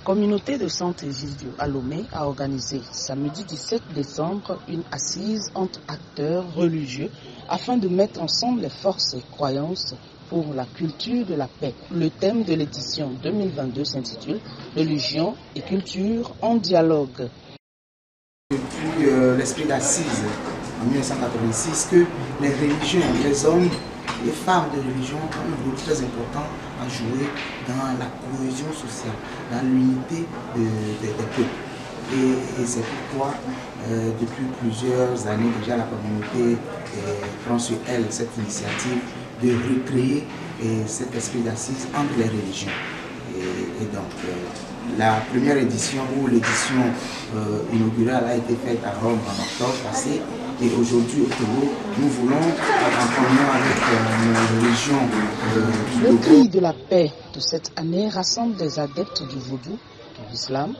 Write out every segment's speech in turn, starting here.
La communauté de Saint-Egidio à Lomé a organisé samedi 17 décembre une assise entre acteurs religieux afin de mettre ensemble les forces et croyances pour la culture de la paix. Le thème de l'édition 2022 s'intitule « Religion et culture en dialogue ». Depuis l'esprit d'assise en 1986 que les religions, les hommes, les femmes de religion ont un rôle très important à jouer dans la cohésion sociale, dans l'unité des peuples. Et c'est pourquoi, depuis plusieurs années déjà, la communauté prend sur elle cette initiative de recréer cet esprit d'assise entre les religions. Et donc, la première édition ou l'édition inaugurale a été faite à Rome en octobre passé. Et aujourd'hui, au Togo, nous voulons, en commun avec nos religions du Le Togo. cri de la paix de cette année rassemble des adeptes du vaudou, de l'islam,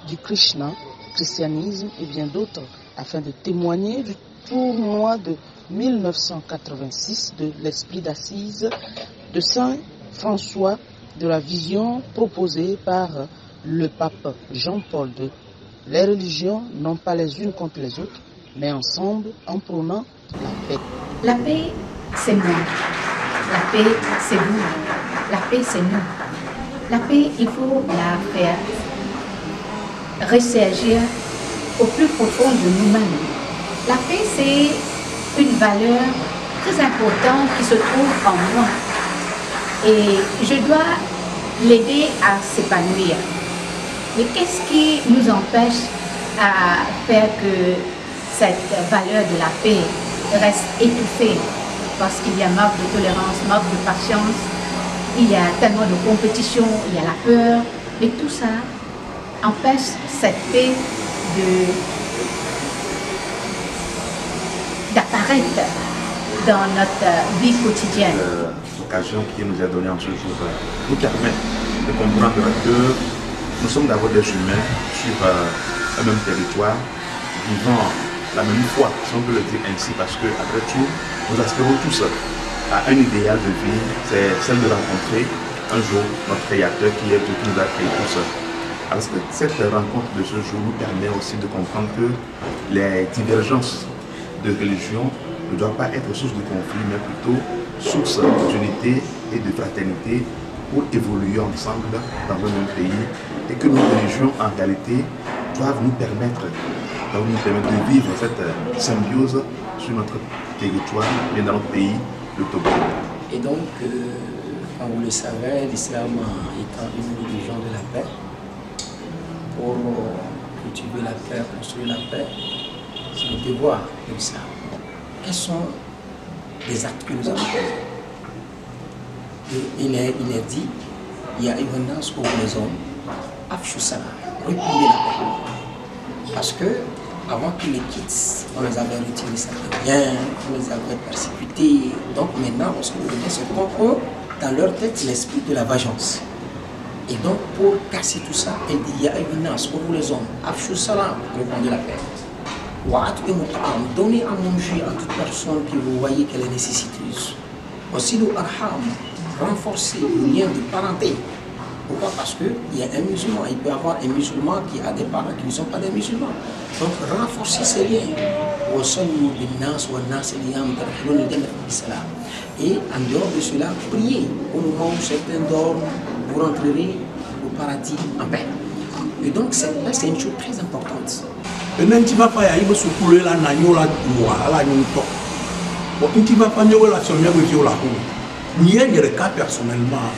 du Krishna, du christianisme et bien d'autres, afin de témoigner du tournoi de 1986 de l'esprit d'assise de Saint François, de la vision proposée par le pape Jean-Paul II. Les religions, non pas les unes contre les autres, mais ensemble en prônant la paix. La paix, c'est moi. La paix, c'est vous. La paix, c'est nous. La paix, il faut la faire ressurgir au plus profond de nous-mêmes. La paix, c'est une valeur très importante qui se trouve en moi. Et je dois l'aider à s'épanouir. Mais qu'est-ce qui nous empêche à faire que cette valeur de la paix reste étouffée? Parce qu'il y a manque de tolérance, manque de patience, il y a tellement de compétition, il y a la peur. Et tout ça empêche cette paix d'apparaître dans notre vie quotidienne. L'occasion qui nous est donnée en ce jour nous permet de comprendre que nous sommes d'abord des humains sur un même territoire, vivant la même foi, si on peut le dire ainsi, parce que après tout, nous aspirons tous à un idéal de vie, c'est celle de rencontrer un jour notre Créateur qui est Dieu, qui nous a créés tous. Alors cette rencontre de ce jour nous permet aussi de comprendre que les divergences de religion ne doivent pas être source de conflit, mais plutôt source d'unité et de fraternité pour évoluer ensemble dans un même pays, et que nos religions en réalité doivent nous permettre de vivre cette symbiose sur notre territoire et dans notre pays, le Togo. Et donc, comme vous le savez, l'islam étant une religion de la paix, pour cultiver la paix, construire la paix, c'est le devoir de l'islam. Quels sont les actes que nous avons posés? Il est dit, il y a une tendance pour les hommes, afshu salam, répandre la paix. Parce que, avant qu'ils les quittent, on les avait retiré certains biens, on les avait persécutés. Donc maintenant, lorsque les gens se comprennent dans leur tête l'esprit de la vengeance. Et donc, pour casser tout ça, il dit, il y a une tendance pour vous les hommes, afshu salam, répandre la paix. Donnez à manger à toute personne que vous voyez qu'elle est nécessiteuse. Aussi le arham, renforcer le lien de parenté. Pourquoi? Parce qu'il y a un musulman, il peut y avoir un musulman qui a des parents qui ne sont pas des musulmans. Donc renforcer ces liens. Et en dehors de cela, prier au moment où certains dorment, vous rentrerez au paradis en paix. Et donc cette paix, c'est une chose très importante. Et même si tu vas pas y aller, tu vas couler la nagno la noix, la nyonto. Bon, tu vas pas y aller la sommière de viol la roue. Ni un des cas personnellement.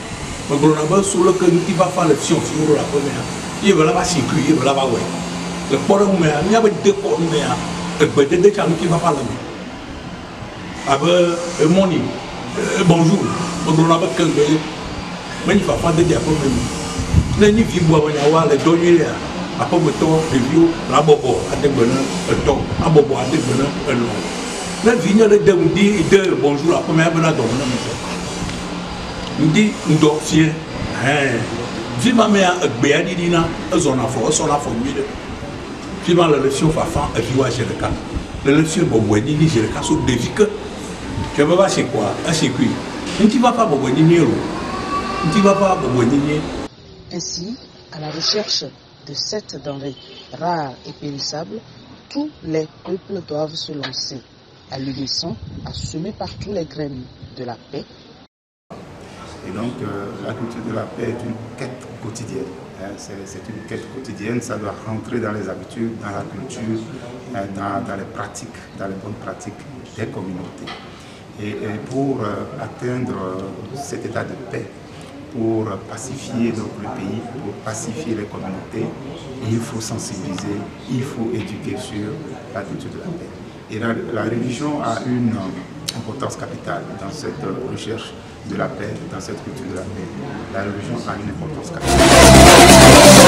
Mais on a besoin sur le que tu vas faire le fion sur la première. Il va là-bas s'écrire, il va là-bas ouais. Le port de mer, il y a deux ports de mer. Et peut-être des gens qui vont faire la mer. Avec money, bonjour. On a besoin que mais il va faire des diapos même. Les nids vivent à voir les données. Après le temps, les vieux, la bobo, à des bonheurs, un temps, à bobo, à des bonheurs, un long. La vie de deux bonjour, la première bonne adon. Nous dit, nous doit fier. Vivant mais à Béadina, à son affaire, son affaire. Vivant la leçon Fafan, à Viwa Jereka. La leçon Bobouani, Jereka, sur des vies que. Tu vas voir c'est quoi? Ah, c'est quoi? Tu ne vas pas Bobouani, tu ne vas pas Bobouani. Ainsi, À la recherche de cette denrée rare et périssable, tous les peuples doivent se lancer à l'unisson, à semer partout les graines de la paix. Et donc, la culture de la paix est une quête quotidienne. C'est une quête quotidienne, ça doit rentrer dans les habitudes, dans la culture, dans les pratiques, dans les bonnes pratiques des communautés. Et pour atteindre cet état de paix, pour pacifier notre pays, pour pacifier les communautés, il faut sensibiliser, il faut éduquer sur la culture de la paix. Et la religion a une importance capitale dans cette recherche de la paix, dans cette culture de la paix. La religion a une importance capitale.